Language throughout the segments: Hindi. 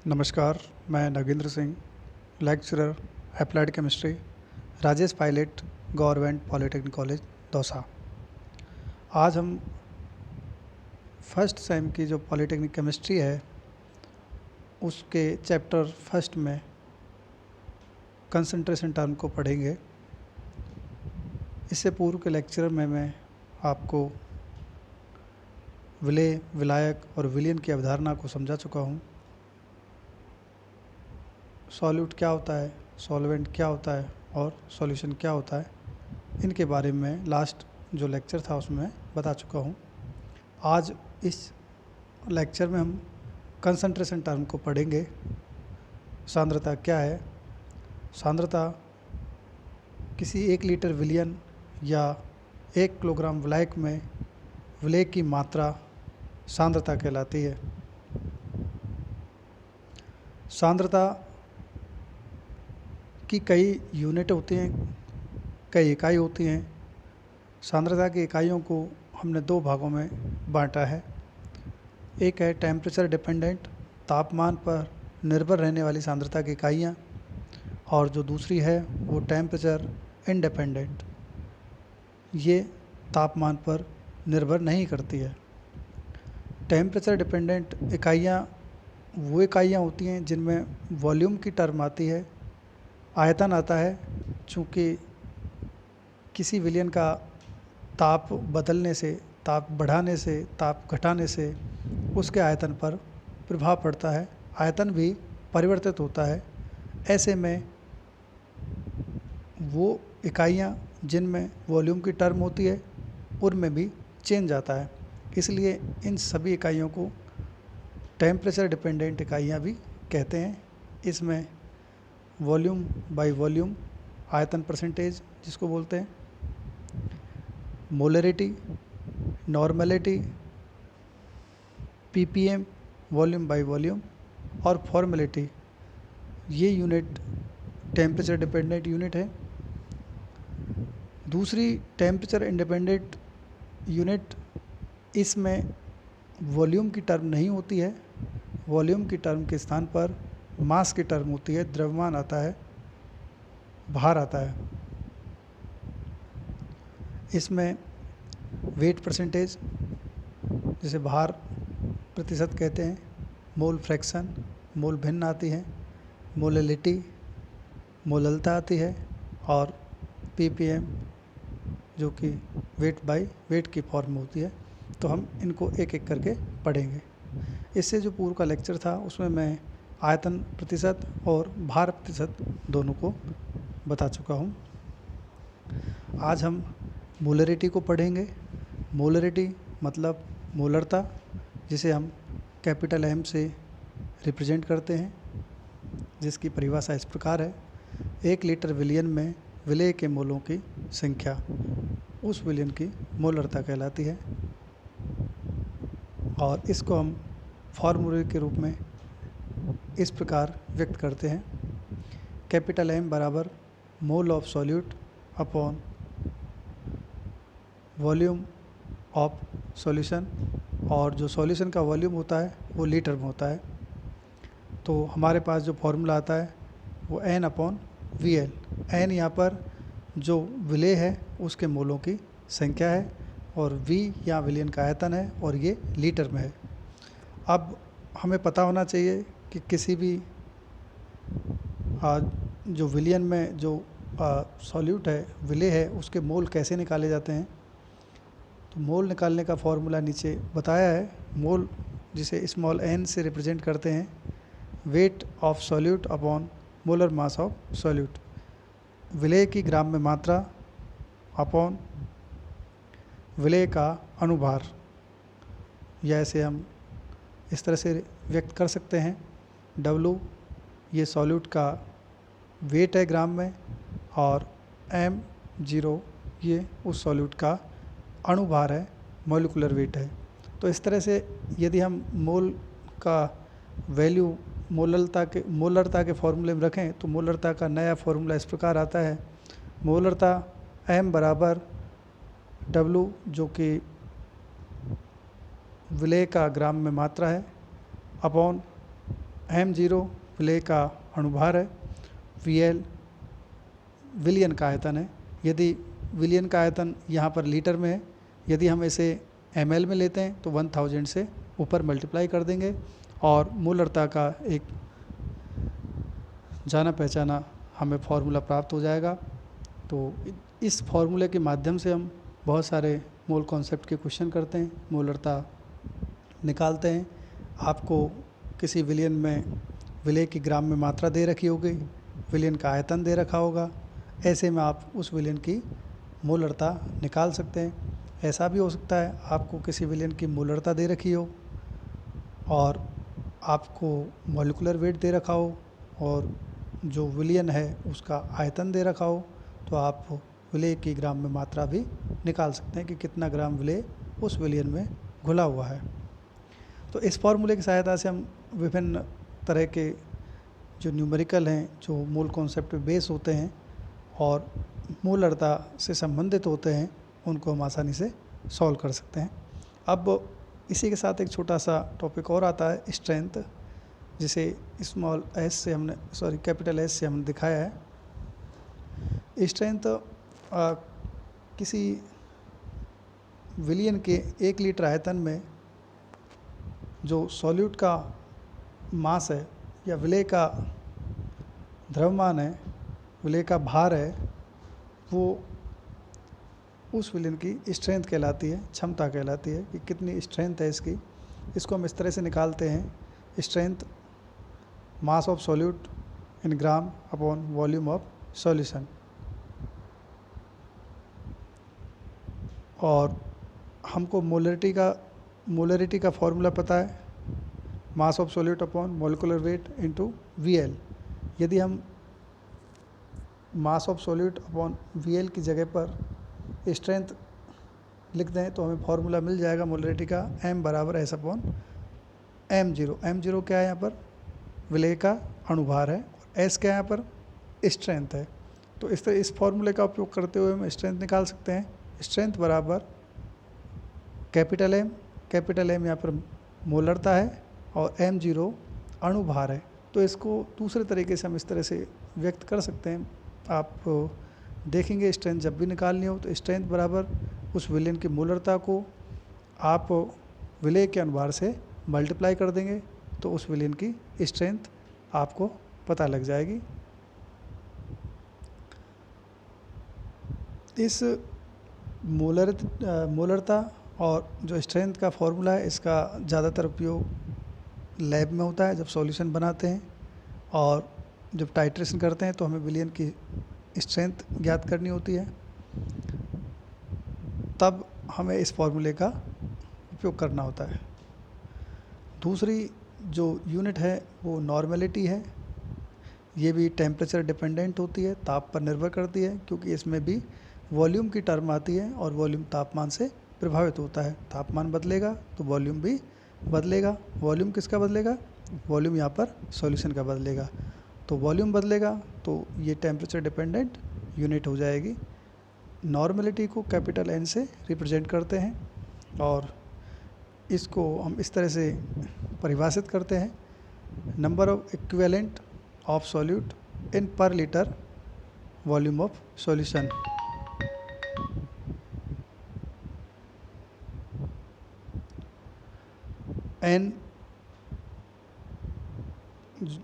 नमस्कार, मैं Nagendra Singh, lecturer applied chemistry, Rajesh Pilot, government polytechnic college, Dausa. आज हम फर्स्ट सेम की जो पॉलिटेक्निक केमिस्ट्री है, उसके चैप्टर फर्स्ट में कंसंट्रेशन टर्म को पढ़ेंगे। इससे पूर्व के लेक्चर में मैं आपको विलेय, विलायक और विलयन की अवधारणा को समझा चुका हूँ। सॉल्यूट क्या होता है, सॉल्वेंट क्या होता है और सॉल्यूशन क्या होता है, इनके बारे में लास्ट जो लेक्चर था उसमें बता चुका हूँ। आज इस लेक्चर में हम कंसंट्रेशन टर्म को पढ़ेंगे। सांद्रता क्या है? सांद्रता किसी 1 लीटर विलयन या 1 किलोग्राम विलायक में विलेय की मात्रा सांद्रता कहलाती है। सांद्रता की कई यूनिट होती हैं, कई इकाई होती हैं। सांद्रता की इकाइयों को हमने 2 भागों में बांटा है। एक है टेम्परेचर डिपेंडेंट, तापमान पर निर्भर रहने वाली सांद्रता की इकाइयाँ, और जो दूसरी है वो टेम्परेचर इंडिपेंडेंट, ये तापमान पर निर्भर नहीं करती है। टेम्परेचर डिपेंडेंट इकाइयाँ वो इकाइयाँ होती हैं जिनमें वॉल्यूम की टर्म आती है, आयतन आता है। चूँकि किसी विलयन का ताप बदलने से, ताप बढ़ाने से, ताप घटाने से उसके आयतन पर प्रभाव पड़ता है, आयतन भी परिवर्तित होता है। ऐसे में वो इकाइयाँ जिनमें वॉल्यूम की टर्म होती है उनमें भी चेंज आता है, इसलिए इन सभी इकाइयों को टेम्परेचर डिपेंडेंट इकाइयाँ भी कहते हैं। इसमें वॉल्यूम बाय वॉल्यूम, आयतन परसेंटेज जिसको बोलते हैं, molarity, normality, ppm, volume by volume और फॉर्मेलिटी, ये यूनिट टेम्परेचर डिपेंडेंट यूनिट है। दूसरी टेम्परेचर इंडिपेंडेंट यूनिट, इसमें वॉल्यूम की टर्म नहीं होती है। वॉल्यूम की टर्म के स्थान पर मास की टर्म होती है, द्रव्यमान आता है, भार आता है। इसमें वेट परसेंटेज, जिसे भार प्रतिशत कहते हैं, मोल फ्रैक्शन, मोल भिन्न आती है, मोललिटी, मोललता आती है, और पीपीएम जो कि वेट बाय वेट की फॉर्म होती है। तो हम इनको एक एक करके पढ़ेंगे। इससे जो पूर्व का लेक्चर था उसमें मैं आयतन प्रतिशत और भार प्रतिशत दोनों को बता चुका हूँ। आज हम मोलरिटी को पढ़ेंगे। मोलरिटी मतलब मोलरता, जिसे हम कैपिटल एम से रिप्रेजेंट करते हैं, जिसकी परिभाषा इस प्रकार है: 1 लीटर विलयन में विलेय के मोलों की संख्या उस विलयन की मोलरता कहलाती है। और इसको हम फॉर्मूले के रूप में इस प्रकार व्यक्त करते हैं: कैपिटल एम बराबर mole of solute upon volume of solution, और जो सॉल्यूशन का वॉल्यूम होता है वो लीटर में होता है। तो हमारे पास जो फॉर्मूला आता है वो n upon V L. n यहाँ पर जो विलेय है उसके मोलों की संख्या है, और v यहाँ विलयन का आयतन है, और ये लीटर में है। अब हमें पता होना चाहिए कि किसी भी जो विलयन में जो सॉल्यूट है, विलेय है, उसके मोल कैसे निकाले जाते हैं। तो मोल निकालने का फॉर्मूला नीचे बताया है। मोल, जिसे स्मॉल n से रिप्रेजेंट करते हैं, weight of solute upon molar mass of solute, विलेय की ग्राम में मात्रा अपॉन विलेय का अनुभार, या ऐसे हम इस तरह से व्यक्त कर सकते हैं: W ये सॉल्यूट का वेट है ग्राम में, और M0 ये उस सॉल्यूट का अणुभार है, मॉलिक्यूलर वेट है। तो इस तरह से यदि हम मोल का वैल्यू मोलरता के फॉर्मूले में रखें तो मोलरता का नया फॉर्मूला इस प्रकार आता है: मोलरता M बराबर W, जो कि विलेय का ग्राम में मात्रा है, अपॉन m0 विलेय का अणुभार है, Vl विलयन का आयतन है। यदि विलयन का आयतन यहाँ पर लीटर में है, यदि हम इसे ml में लेते हैं तो 1000 से ऊपर मल्टीप्लाई कर देंगे और मोलरता का एक जाना पहचाना हमें फॉर्मूला प्राप्त हो जाएगा। तो इस फॉर्मूले के माध्यम से हम बहुत सारे मोल कॉन्सेप्ट के क्वेश्चन करते हैं, मोलरता निकालते हैं। आपको किसी विलयन में विलेय की ग्राम में मात्रा दे रखी होगी, विलयन का आयतन दे रखा होगा, ऐसे में आप उस विलयन की मोलरता निकाल सकते हैं। ऐसा भी हो सकता है आपको किसी विलयन की मोलरता दे रखी हो और आपको मॉलिक्यूलर वेट दे रखा हो और जो विलयन है उसका आयतन दे रखा हो, तो आप विलेय की ग्राम में मात्रा भी निकाल सकते हैं कि कितना ग्राम विलेय उस विलयन में घुला हुआ है। तो इस फॉर्मूले की सहायता से हम विभिन्न तरह के जो न्यूमेरिकल हैं, जो मूल कॉन्सेप्ट पे बेस होते हैं और मोलरता से संबंधित होते हैं, उनको हम आसानी से सॉल्व कर सकते हैं। अब इसी के साथ एक छोटा सा टॉपिक और आता है, स्ट्रेंथ, जिसे स्मॉल एस से हमने कैपिटल एस से हमने दिखाया है। स्ट्रेंथ किसी विलयन के 1 लीटर आयतन में जो सॉल्यूट का मास है या विलेय का द्रव्यमान है, विलेय का भार है, वो उस विलयन की स्ट्रेंथ कहलाती है, क्षमता कहलाती है कि कितनी स्ट्रेंथ है इसकी। इसको हम इस तरह से निकालते हैं, strength mass of solute in gram upon volume of solution. और हमको मोलरिटी का फॉर्मूला पता है, मास of solute upon molecular weight into Vl। यदि हम मास ऑफ सॉल्यूट अपॉन Vl की जगह पर स्ट्रेंथ लिख दें तो हमें फॉर्मूला मिल जाएगा मोलरिटी का, m बराबर S अपॉन m0। m0 क्या है यहाँ पर, विलेय का अणुभार है, और S क्या है यहाँ पर, स्ट्रेंथ है। तो इस फॉर्मूले का उपयोग करते हुए हम स्ट्रेंथ निकाल सकते हैं। स्ट्रेंथ बराबर कैपिटल M यहाँ पर मोलरता है और m0 अणुभार है। तो इसको दूसरे तरीके से हम इस तरह से व्यक्त कर सकते हैं। आप देखेंगे स्ट्रेंथ जब भी निकालनी हो तो स्ट्रेंथ बराबर उस विलयन की मोलरता को आप विलेय के अनुभार से मल्टीप्लाई कर देंगे तो उस विलयन की स्ट्रेंथ आपको पता लग जाएगी। इस मोलरता और जो स्ट्रेंथ का फॉर्मूला है, इसका ज़्यादातर उपयोग लैब में होता है जब सॉल्यूशन बनाते हैं, और जब टाइट्रेशन करते हैं तो हमें विलयन की स्ट्रेंथ ज्ञात करनी होती है, तब हमें इस फॉर्मूले का उपयोग करना होता है। दूसरी जो यूनिट है वो नॉर्मेलिटी है। ये भी टेम्परेचर डिपेंडेंट होती है, ताप पर निर्भर करती है, क्योंकि इसमें भी वॉल्यूम की टर्म आती है और वॉल्यूम तापमान से प्रभावित होता है। तापमान बदलेगा तो वॉल्यूम भी बदलेगा। वॉल्यूम किसका बदलेगा, वॉल्यूम यहाँ पर सॉल्यूशन का बदलेगा। तो वॉल्यूम बदलेगा तो ये टेम्परेचर डिपेंडेंट यूनिट हो जाएगी। नॉर्मेलिटी को कैपिटल N से रिप्रेजेंट करते हैं और इसको हम इस तरह से परिभाषित करते हैं, number of equivalent of solute in per litre volume of solution. N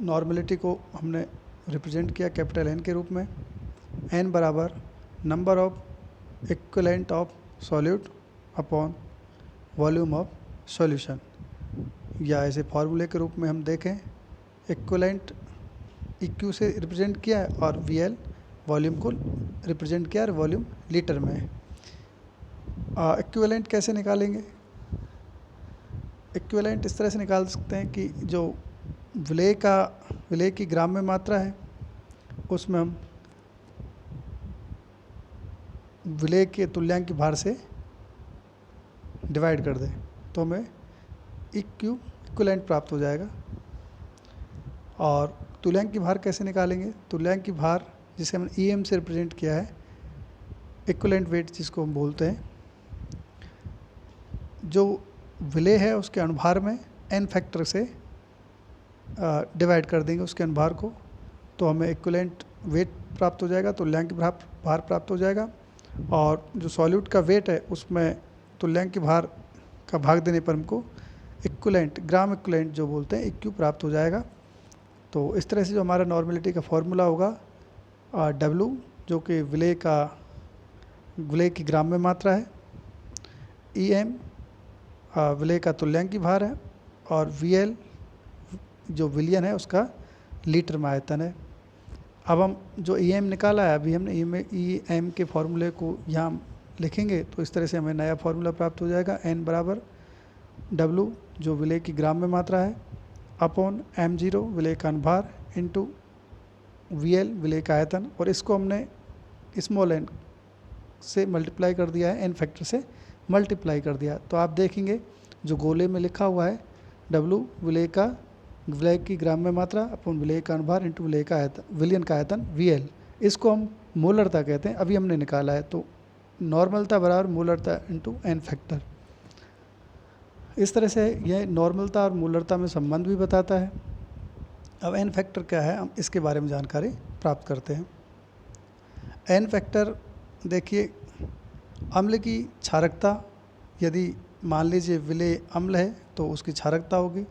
normality को हमने रिप्रेजेंट किया कैपिटल N के रूप में। N बराबर number of equivalent of solute upon volume of solution, या ऐसे फार्मूले के रूप में हम देखें, इक्विवेलेंट EQ से रिप्रेजेंट किया है और VL वॉल्यूम को रिप्रेजेंट किया और वॉल्यूम लीटर में है। इक्विवेलेंट कैसे निकालेंगे, इक्विवेलेंट इस तरह से निकाल सकते हैं कि जो विलेय की ग्राम में मात्रा है उसमें हम विलेय के तुल्यांक भार से डिवाइड कर दें तो हमें इक्विवेलेंट प्राप्त हो जाएगा। और तुल्यांक भार कैसे निकालेंगे, तुल्यांक भार जिसे हमने EM से रिप्रेजेंट किया है, इक्विवेलेंट वेट जिसको हम बोलते हैं, जो विलेय है उसके अनुभार में N फैक्टर से डिवाइड कर देंगे उसके अनुभार को, तो हमें इक्विवेलेंट वेट प्राप्त हो जाएगा, तुल्यांक की भार प्राप्त हो जाएगा। और जो सॉल्यूट का वेट है उसमें तुल्यांक की भार का भाग देने पर हमको इक्विवेलेंट, ग्राम इक्विवेलेंट जो बोलते हैं, इक्यू प्राप्त हो जाएगा। तो इस तरह से जो हमारा नॉर्मेलिटी का फॉर्मूला होगा, डब्लू जो कि विलेय की ग्राम में मात्रा है, EM विलेय का तुल्यांकी भार है, और VL जो विलियन है उसका लीटर में आयतन है। अब हम जो EM निकाला है, अभी हमने EM के फॉर्मूले को यहाँ लिखेंगे तो इस तरह से हमें नया फॉर्मूला प्राप्त हो जाएगा। N बराबर W जो विलेय की ग्राम में मात्रा है अपॉन M0 विलेय का अनुभार इंटू VL विलेय का आयतन, और इसको हमने स्मॉल n से मल्टीप्लाई कर दिया है, n फैक्टर से मल्टीप्लाई कर दिया। तो आप देखेंगे जो गोले में लिखा हुआ है W विलेय की ग्राम में मात्रा अपॉन विलेय का अनुभार इंटू विलेय का आयतन, विलियन का आयतन VL, इसको हम मोलरता कहते हैं, अभी हमने निकाला है। तो नॉर्मलता बराबर मोलरता इंटू n फैक्टर। इस तरह से यह नॉर्मलता और मोलरता में संबंध भी बताता है। अब n फैक्टर क्या है, हम इसके बारे में जानकारी प्राप्त करते हैं। n फैक्टर देखिए, अम्ल की क्षारकता, यदि मान लीजिए विलेय अम्ल है तो उसकी क्षारकता होगी,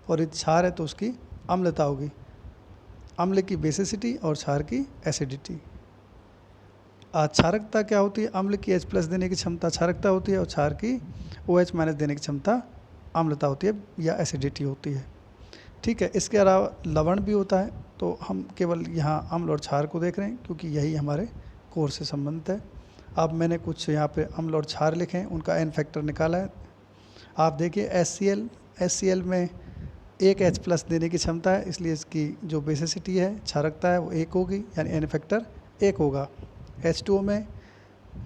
और यदि क्षार है तो उसकी अम्लता होगी। अम्ल की बेसिसिटी और क्षार की एसिडिटी। क्षारकता क्या होती है, अम्ल की H+ देने की क्षमता क्षारकता होती है, और क्षार की OH- देने की क्षमता अम्लता होती है या एसिडिटी होती है। ठीक है, इसके अलावा लवण भी होता है, तो हम केवल यहाँ अम्ल और क्षार को देख रहे हैं क्योंकि यही हमारे कोर्स से संबंधित है। अब मैंने कुछ यहाँ पे अम्ल और क्षार लिखे हैं, उनका n फैक्टर निकाला है। आप देखिए HCl में एक H+ देने की क्षमता है, इसलिए इसकी जो बेसिसिटी है, क्षारकता है, वो 1 होगी, यानी n फैक्टर 1 होगा। H2O में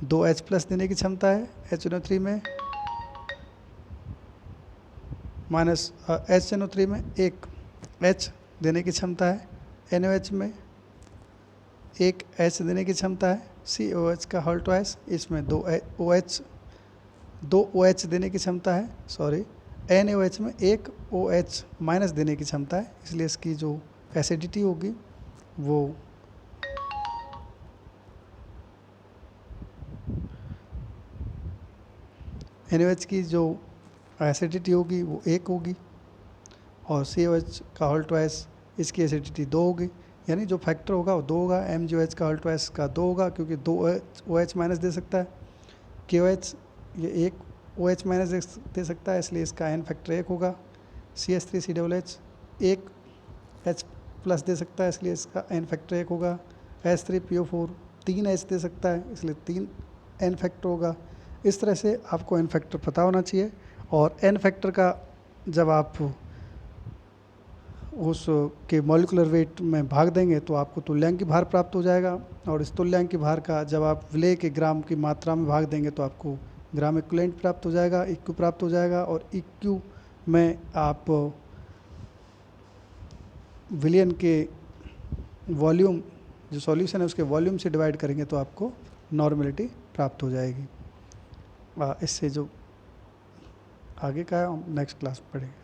2 H+ देने की क्षमता है, HNO3 में HNO3 में 1 H देने की क्षमता है, NaOH में 1 H देने की क्षमता है, COH का होल ट्वाइस, इसमें 2 OH देने की क्षमता है, NaOH में 1 OH- देने की क्षमता है, इसलिए इसकी जो एसिडिटी होगी वो NaOH की जो एसिडिटी होगी वो 1 होगी, और COH का होल ट्वाइस, इसकी एसिडिटी 2 होगी, यानी जो फैक्टर होगा वो 2 होगा। MgOH का होल ट्वाइस का 2 होगा क्योंकि 2 OH- दे सकता है। KOH ये 1 OH- दे सकता है, इसलिए इसका n फैक्टर 1 होगा। CH3COOH 1 H+ दे सकता है, इसलिए इसका n फैक्टर 1 होगा। H3PO4 3 H दे सकता है, इसलिए 3 n फैक्टर होगा। इस तरह से आपको n फैक्टर पता होना चाहिए, और n फैक्टर का जब आप उस के मॉलिक्यूलर वेट में भाग देंगे तो आपको तुल्यांकी भार प्राप्त हो जाएगा, और इस तुल्यांकी भार का जब आप विलेय के ग्राम की मात्रा में भाग देंगे तो आपको ग्राम इक्विवेलेंट प्राप्त हो जाएगा, इक्यू प्राप्त हो जाएगा, और इक्यू में आप विलियन के वॉल्यूम, जो सॉल्यूशन है उसके वॉल्यूम से डिवाइड करेंगे तो आपको नॉर्मेलिटी प्राप्त हो जाएगी। इससे जो आगे का है हम नेक्स्ट क्लास में पढ़ेंगे।